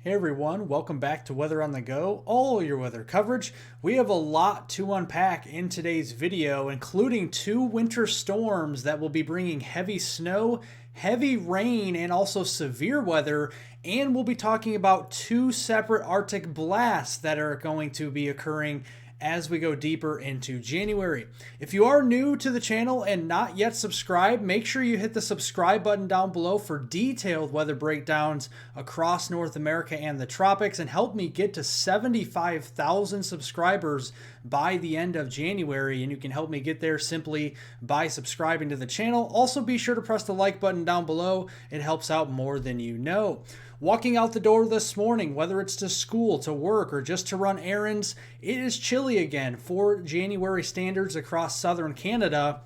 Hey everyone, welcome back to Weather on the Go, all your weather coverage. We have a lot to unpack in today's video, including two winter storms that will be bringing heavy snow, heavy rain, and also severe weather. And we'll be talking about two separate Arctic blasts that are going to be occurring as we go deeper into January. If you are new to the channel and not yet subscribed, make sure you hit the subscribe button down below for detailed weather breakdowns across North America and the tropics, and help me get to 75,000 subscribers by the end of January. And you can help me get there simply by subscribing to the channel. Also, be sure to press the like button down below. It helps out more than you know. Walking out the door this morning, whether it's to school, to work, or just to run errands, it is chilly again for January standards across southern Canada,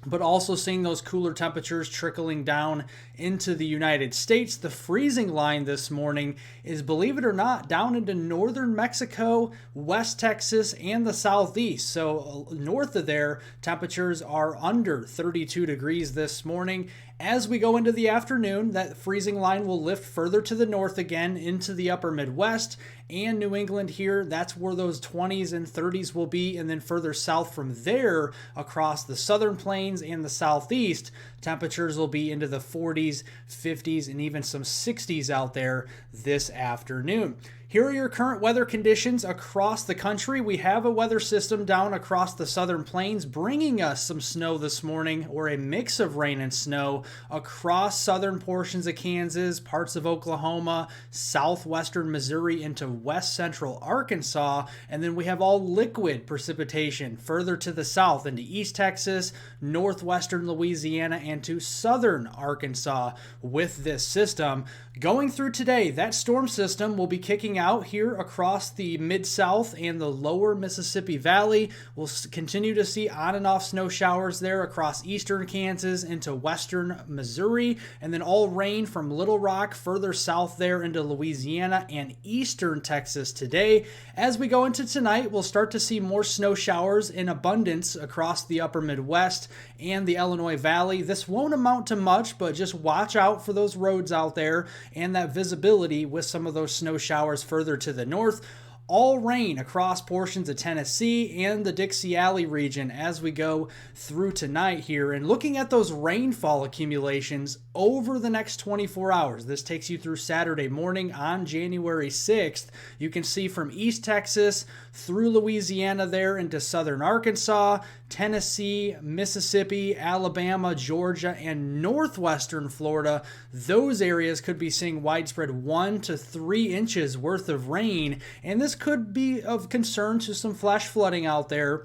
but also seeing those cooler temperatures trickling down into the United States. The freezing line this morning is, believe it or not, down into northern Mexico, West Texas, and the Southeast. So north of there, temperatures are under 32 degrees this morning. As we go into the afternoon, that freezing line will lift further to the north again into the upper Midwest and New England here. That's where those 20s and 30s will be. And then further south from there across the southern plains and the southeast, temperatures will be into the 40s, 50s, and even some 60s out there this afternoon. Here are your current weather conditions across the country. We have a weather system down across the southern plains bringing us some snow this morning, or a mix of rain and snow across southern portions of Kansas, parts of Oklahoma, southwestern Missouri into west central Arkansas. And then we have all liquid precipitation further to the south into East Texas, northwestern Louisiana, and to southern Arkansas with this system. Going through today, that storm system will be kicking out here across the mid-south and the lower Mississippi Valley. We'll continue to see on and off snow showers there across eastern Kansas into western Missouri, and then all rain from Little Rock further south there into Louisiana and eastern Texas today. As we go into tonight, we'll start to see more snow showers in abundance across the upper Midwest and the Illinois Valley. This won't amount to much, but just watch out for those roads out there and that visibility with some of those snow showers further to the north. All rain across portions of Tennessee and the Dixie Alley region as we go through tonight here. And looking at those rainfall accumulations over the next 24 hours, this takes you through Saturday morning on January 6th. You can see from East Texas through Louisiana there into southern Arkansas, Tennessee, Mississippi, Alabama, Georgia, and northwestern Florida. Those areas could be seeing widespread 1 to 3 inches worth of rain, and this could be of concern to some flash flooding out there.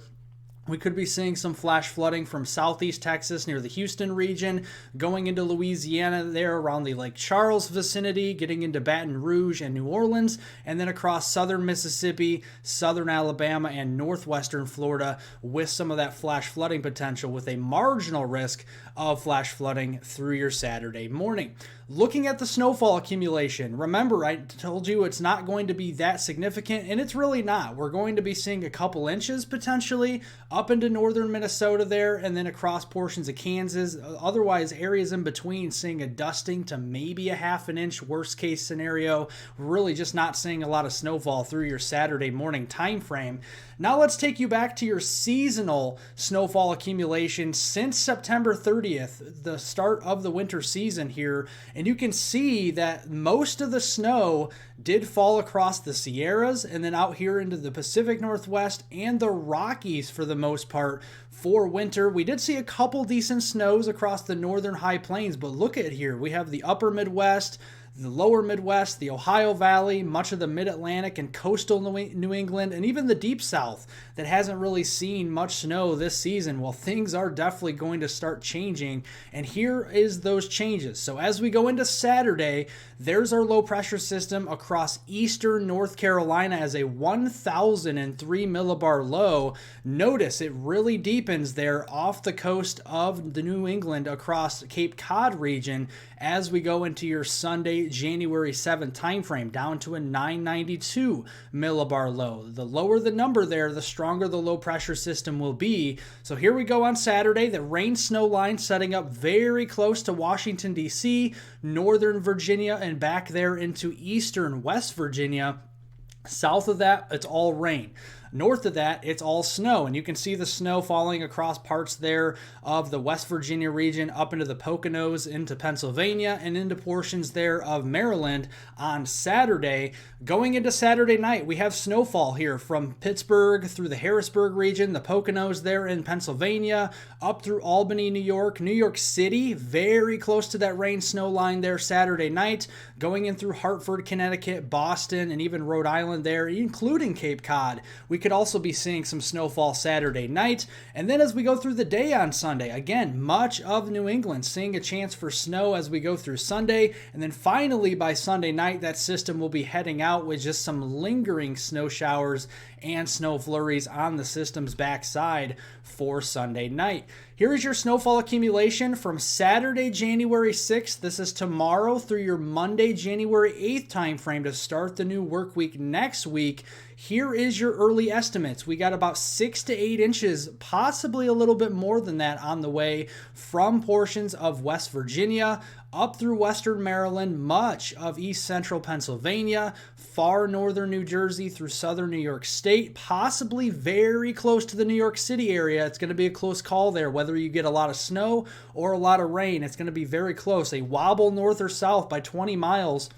We could be seeing some flash flooding from southeast Texas near the Houston region, going into Louisiana there around the Lake Charles vicinity, getting into Baton Rouge and New Orleans, and then across southern Mississippi, southern Alabama, and northwestern Florida with some of that flash flooding potential, with a marginal risk of flash flooding through your Saturday morning. Looking at the snowfall accumulation, remember I told you it's not going to be that significant, and it's really not. We're going to be seeing a couple inches potentially up into northern Minnesota there, and then across portions of Kansas. Otherwise, areas in between seeing a dusting to maybe a half an inch worst case scenario. Really just not seeing a lot of snowfall through your Saturday morning time frame. Now let's take you back to your seasonal snowfall accumulation since September 30th, the start of the winter season here. And you can see that most of the snow did fall across the Sierras and then out here into the Pacific Northwest and the Rockies for the most part for winter. We did see a couple decent snows across the northern high plains, but look at here. We have the upper Midwest, the lower Midwest, the Ohio Valley, much of the mid-Atlantic and coastal New England, and even the deep south that hasn't really seen much snow this season. Well, things are definitely going to start changing, and here is those changes. So as we go into Saturday, there's our low pressure system across eastern North Carolina as a 1,003 millibar low. Notice it really deepens there off the coast of the New England across Cape Cod region as we go into your Sunday, January 7th time frame, down to a 992 millibar low. The lower the number there, the stronger the low pressure system will be. So here we go on Saturday, the rain snow line setting up very close to Washington, D.C., northern Virginia, and back there into eastern West Virginia. South of that, it's all rain. North of that, it's all snow, and you can see the snow falling across parts there of the West Virginia region up into the Poconos, into Pennsylvania, and into portions there of Maryland on Saturday. Going into Saturday night, we have snowfall here from Pittsburgh through the Harrisburg region, the Poconos there in Pennsylvania, up through Albany, New York City, very close to that rain snow line there Saturday night, going in through Hartford, Connecticut, Boston, and even Rhode Island there, including Cape Cod. We could also be seeing some snowfall Saturday night. And then as we go through the day on Sunday, again, much of New England seeing a chance for snow as we go through Sunday. And then finally by Sunday night, that system will be heading out with just some lingering snow showers and snow flurries on the system's backside for Sunday night. Here is your snowfall accumulation from Saturday, January 6th. This is tomorrow through your Monday, January 8th time frame to start the new work week next week. Here is your early estimates. We got about 6 to 8 inches, possibly a little bit more than that on the way from portions of West Virginia, up through western Maryland, much of east central Pennsylvania, far northern New Jersey through southern New York State, possibly very close to the New York City area. It's going to be a close call there, whether you get a lot of snow or a lot of rain. It's going to be very close. A wobble north or south by 20 miles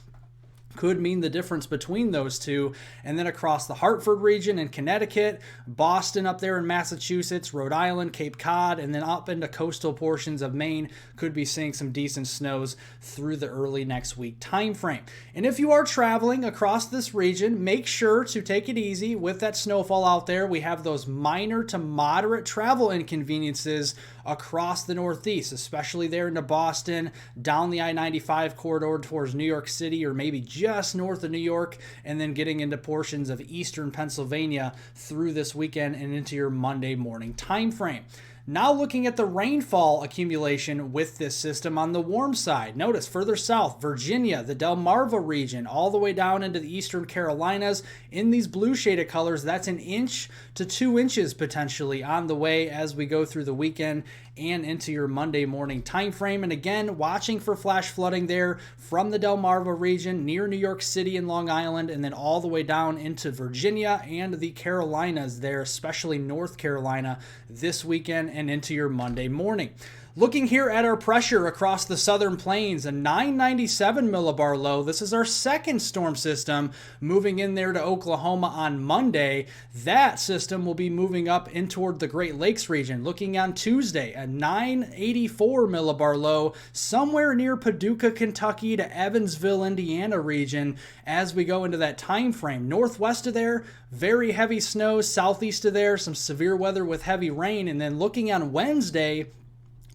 could mean the difference between those two. And then across the Hartford region in Connecticut, Boston up there in Massachusetts, Rhode Island, Cape Cod, and then up into coastal portions of Maine, could be seeing some decent snows through the early next week time frame. And if you are traveling across this region, make sure to take it easy with that snowfall out there. We have those minor to moderate travel inconveniences across the Northeast, especially there into Boston, down the I-95 corridor towards New York City, or maybe just north of New York, and then getting into portions of eastern Pennsylvania through this weekend and into your Monday morning time frame. Now looking at the rainfall accumulation with this system on the warm side. Notice further south, Virginia, the Delmarva region, all the way down into the eastern Carolinas. In these blue shaded colors, that's 1 inch to 2 inches potentially on the way as we go through the weekend and into your Monday morning time frame. And again, watching for flash flooding there from the Delmarva region near New York City and Long Island, and then all the way down into Virginia and the Carolinas there, especially North Carolina this weekend and into your Monday morning. Looking here at our pressure across the southern plains, a 997 millibar low. This is our second storm system moving in there to Oklahoma on Monday. That system will be moving up in toward the Great Lakes region. Looking on Tuesday, a 984 millibar low somewhere near Paducah, Kentucky to Evansville, Indiana region as we go into that time frame. Northwest of there, very heavy snow. Southeast of there, some severe weather with heavy rain. And then looking on Wednesday,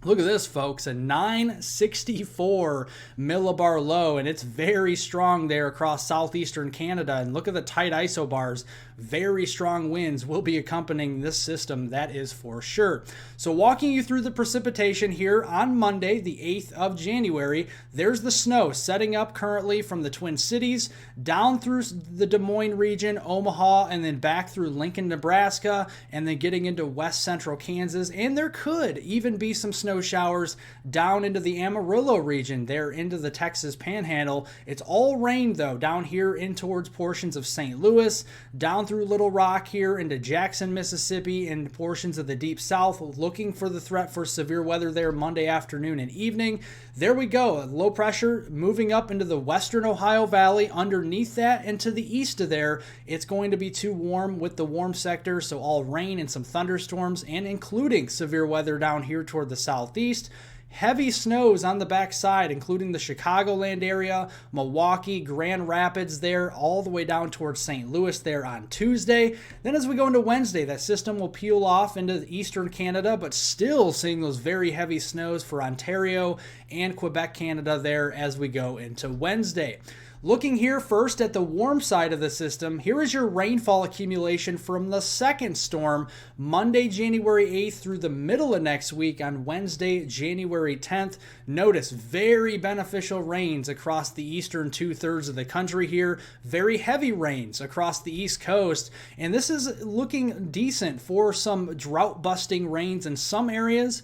look at this, folks, a 964 millibar low, and it's very strong there across southeastern Canada. And look at the tight isobars. Very strong winds will be accompanying this system, that is for sure. So walking you through the precipitation here on Monday, the 8th of January, there's the snow setting up currently from the Twin Cities down through the Des Moines region, Omaha, and then back through Lincoln, Nebraska, and then getting into west central Kansas. And there could even be some snow showers down into the Amarillo region there into the Texas Panhandle. It's all rain though down here in towards portions of St. Louis, down through Little Rock here into Jackson, Mississippi, and portions of the Deep South. Looking for the threat for severe weather there Monday afternoon and evening. There we go, low pressure moving up into the western Ohio Valley. Underneath that and to the east of there, it's going to be too warm with the warm sector, so all rain and some thunderstorms, and including severe weather down here toward the southeast. Heavy snows on the backside, including the Chicagoland area, Milwaukee, Grand Rapids there, all the way down towards St. Louis there on Tuesday. Then as we go into Wednesday, that system will peel off into eastern Canada, but still seeing those very heavy snows for Ontario and Quebec, Canada there as we go into Wednesday. Looking here first at the warm side of the system, here is your rainfall accumulation from the second storm, Monday, January 8th through the middle of next week on Wednesday, January 10th. Notice very beneficial rains across the eastern 2/3 of the country here, very heavy rains across the East Coast, and this is looking decent for some drought-busting rains in some areas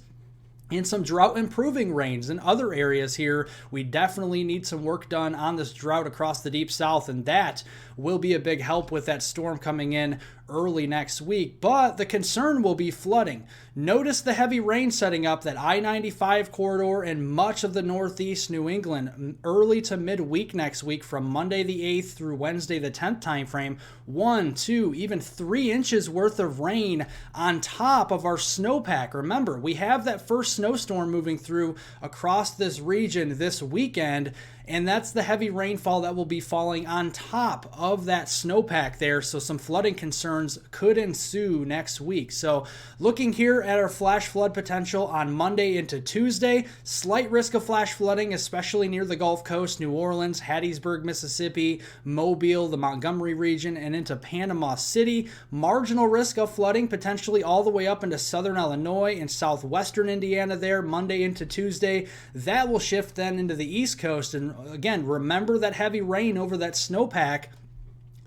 and some drought improving rains in other areas here. We definitely need some work done on this drought across the deep south, and that will be a big help with that storm coming in early next week. But the concern will be flooding. Notice the heavy rain setting up that I-95 corridor and much of the northeast New England early to midweek next week from Monday the 8th through Wednesday the 10th timeframe. 1, 2, even 3 inches worth of rain on top of our snowpack. Remember, we have that first snowstorm moving through across this region this weekend, and that's the heavy rainfall that will be falling on top of that snowpack there. So some flooding concerns could ensue next week. So looking here at our flash flood potential on Monday into Tuesday, slight risk of flash flooding, especially near the Gulf Coast, New Orleans, Hattiesburg, Mississippi, Mobile, the Montgomery region, and into Panama City. Marginal risk of flooding potentially all the way up into southern Illinois and southwestern Indiana there, Monday into Tuesday. That will shift then into the East Coast. And again, remember that heavy rain over that snowpack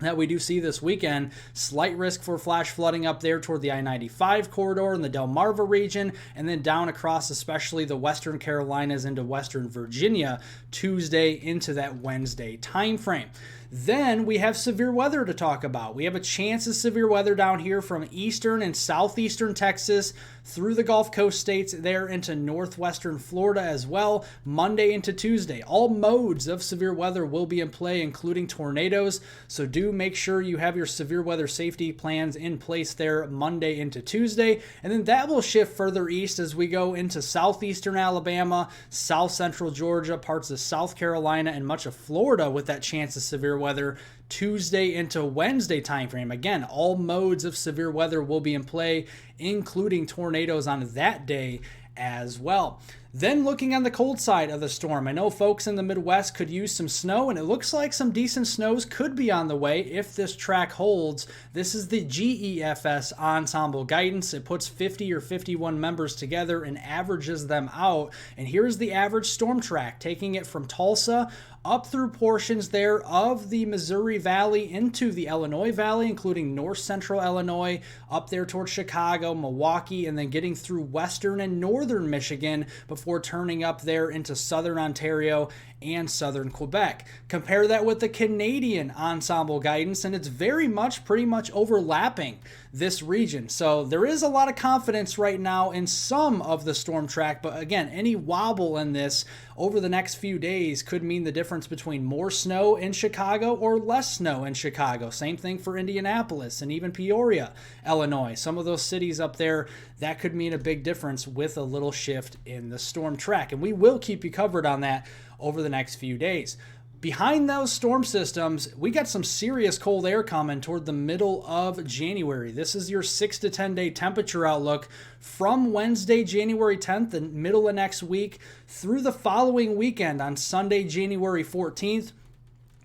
that we do see this weekend. Slight risk for flash flooding up there toward the I-95 corridor in the Delmarva region, and then down across especially the western Carolinas into western Virginia Tuesday into that Wednesday timeframe. Then we have severe weather to talk about. We have a chance of severe weather down here from eastern and southeastern Texas through the Gulf Coast states there into northwestern Florida as well, Monday into Tuesday. All modes of severe weather will be in play, including tornadoes, so do make sure you have your severe weather safety plans in place there Monday into Tuesday, and then that will shift further east as we go into southeastern Alabama, south central Georgia, parts of South Carolina, and much of Florida with that chance of severe weather Tuesday into Wednesday timeframe. Again, all modes of severe weather will be in play, including tornadoes on that day as well. Then looking on the cold side of the storm, I know folks in the Midwest could use some snow, and it looks like some decent snows could be on the way if this track holds. This is the GEFS ensemble guidance. It puts 50 or 51 members together and averages them out. And here's the average storm track, taking it from Tulsa up through portions there of the Missouri Valley into the Illinois Valley, including north central Illinois, up there towards Chicago, Milwaukee, and then getting through western and northern Michigan before turning up there into southern Ontario and southern Quebec. Compare that with the Canadian ensemble guidance, and it's very much pretty much overlapping this region. So there is a lot of confidence right now in some of the storm track, but again, any wobble in this over the next few days could mean the difference between more snow in Chicago or less snow in Chicago. Same thing for Indianapolis and even Peoria, Illinois. Some of those cities up there, that could mean a big difference with a little shift in the storm track. And we will keep you covered on that over the next few days. Behind those storm systems, we got some serious cold air coming toward the middle of January. This is your 6 to 10 day temperature outlook from Wednesday, January 10th, the middle of next week, through the following weekend on Sunday, January 14th.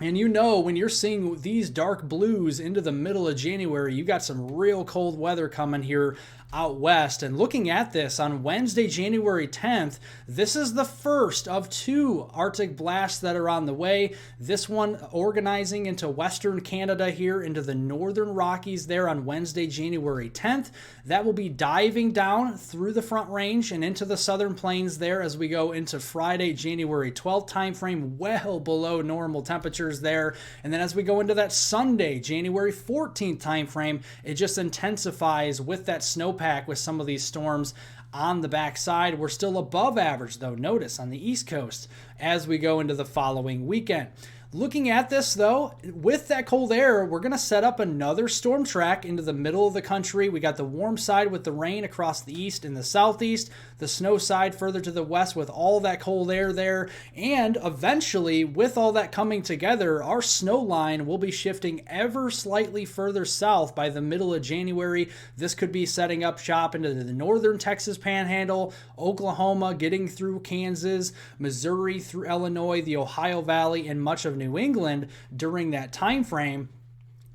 And you know, when you're seeing these dark blues into the middle of January, you got some real cold weather coming here out west. And looking at this on Wednesday, January 10th, this is the first of 2 Arctic blasts that are on the way. This one organizing into western Canada here into the northern Rockies there on Wednesday, January 10th. That will be diving down through the Front Range and into the southern plains there as we go into Friday, January 12th timeframe, well below normal temperatures there. And then as we go into that Sunday, January 14th timeframe, it just intensifies with that snowpack with some of these storms on the backside. We're still above average, though, notice, on the East Coast as we go into the following weekend. Looking at this, though, with that cold air, we're going to set up another storm track into the middle of the country. We got the warm side with the rain across the east and the southeast, the snow side further to the west with all that cold air there, and eventually, with all that coming together, our snow line will be shifting ever slightly further south by the middle of January. This could be setting up shop into the northern Texas Panhandle, Oklahoma, getting through Kansas, Missouri through Illinois, the Ohio Valley, and much of New England during that time frame.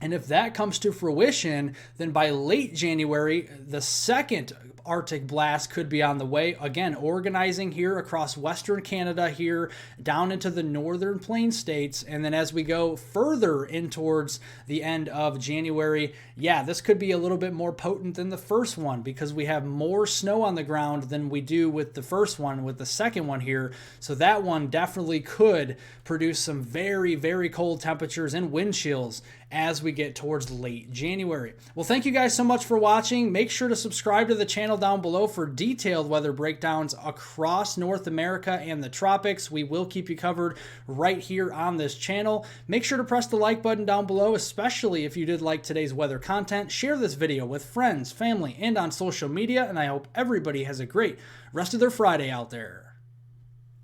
And if that comes to fruition, then by late January, the second Arctic blast could be on the way. Again, organizing here across Western Canada here down into the northern plain states. And then as we go further in towards the end of January, yeah, this could be a little bit more potent than the first one because we have more snow on the ground than we do with the first one, with the second one here. So that one definitely could produce some very, very cold temperatures and wind chills as we get towards late January. Well, thank you guys so much for watching. Make sure to subscribe to the channel down below for detailed weather breakdowns across North America and the tropics. We will keep you covered right here on this channel. Make sure to press the like button down below, especially if you did like today's weather content. Share this video with friends, family, and on social media, and I hope everybody has a great rest of their Friday out there.